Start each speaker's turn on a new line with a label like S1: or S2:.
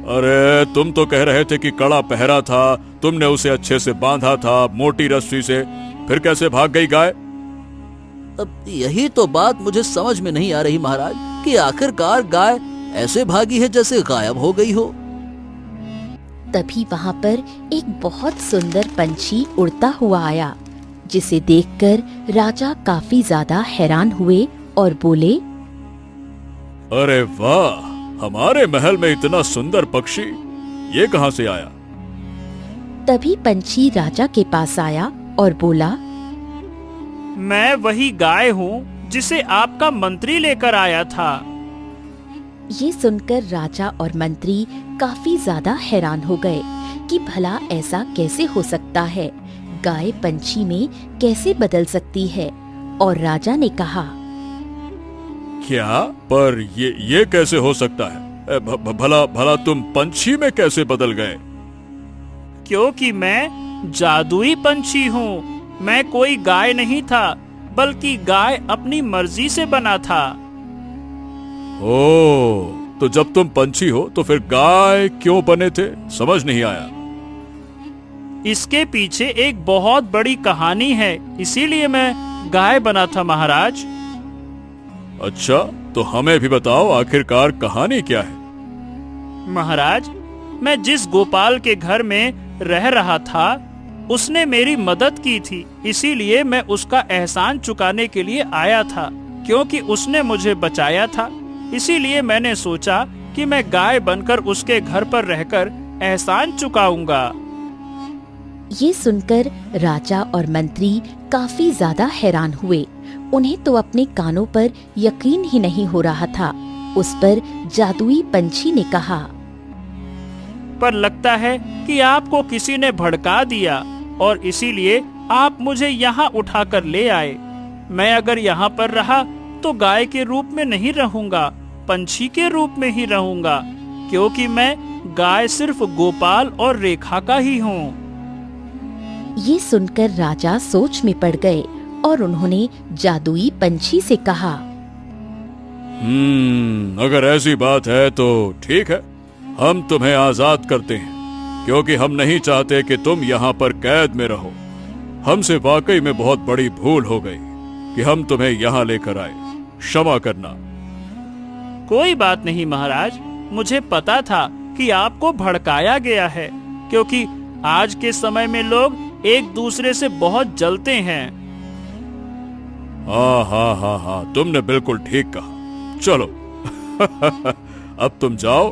S1: अरे तुम तो कह रहे थे कि कड़ा पहरा था, तुमने उसे अच्छे से बांधा था मोटी रस्सी से, फिर कैसे भाग गई गाय?
S2: अब यही तो बात मुझे समझ में नहीं आ रही महाराज कि आखिरकार गाय ऐसे भागी है जैसे गायब हो गई हो।
S3: तभी वहाँ पर एक बहुत सुंदर पंछी उड़ता हुआ आया, जिसे देखकर राजा काफी ज्यादा हैरान हुए और बोले,
S1: अरे वाह, हमारे महल में इतना सुंदर पक्षी, ये कहाँ से आया?
S3: तभी पंछी राजा के पास आया और बोला,
S4: मैं वही गाय हूँ जिसे आपका मंत्री लेकर आया था।
S3: ये सुनकर राजा और मंत्री काफी ज्यादा हैरान हो गए कि भला ऐसा कैसे हो सकता है, गाय पंछी में कैसे बदल सकती है। और राजा ने कहा,
S1: क्या? पर ये कैसे हो सकता है? भला तुम पंछी में कैसे बदल गए?
S4: क्योंकि मैं जादुई पंछी हूँ, मैं कोई गाय नहीं था, बल्कि गाय अपनी मर्जी से बना था।
S1: ओह, तो जब तुम पंछी हो तो फिर गाय क्यों बने थे? समझ नहीं आया।
S4: इसके पीछे एक बहुत बड़ी कहानी है, इसीलिए मैं गाय बना था महाराज।
S1: अच्छा, तो हमें भी बताओ आखिरकार कहानी क्या है?
S4: महाराज, मैं जिस गोपाल के घर में रह रहा था उसने मेरी मदद की थी, इसीलिए मैं उसका एहसान चुकाने के लिए आया था। क्योंकि उसने मुझे बचाया था, इसीलिए मैंने सोचा कि मैं गाय बनकर उसके घर पर रहकर एहसान चुकाऊंगा।
S3: ये सुनकर राजा और मंत्री काफी ज्यादा हैरान हुए। उन्हें तो अपने कानों पर यकीन ही नहीं हो रहा था। उस पर जादुई पंछी ने कहा,
S4: पर लगता है कि आपको किसी ने भड़का दिया और इसीलिए आप मुझे यहाँ उठाकर ले आए। मैं अगर यहाँ पर रहा तो गाय के रूप में नहीं रहूंगा, पंछी के रूप में ही रहूंगा, क्योंकि मैं गाय सिर्फ गोपाल और रेखा का ही हूँ।
S3: ये सुनकर राजा सोच में पड़ गए और उन्होंने जादुई पंछी से कहा,
S1: अगर ऐसी बात है तो ठीक है, हम तुम्हें आजाद करते हैं, क्योंकि हम नहीं चाहते कि तुम यहाँ पर कैद में रहो। हमसे वाकई में बहुत बड़ी भूल हो गई कि हम तुम्हें यहाँ लेकर आए, क्षमा करना।
S4: कोई बात नहीं महाराज, मुझे पता था कि आपको भड़काया गया है, क्योंकि आज के समय में लोग एक दूसरे से बहुत जलते हैं।
S1: हाँ, तुमने बिल्कुल ठीक कहा। चलो अब तुम जाओ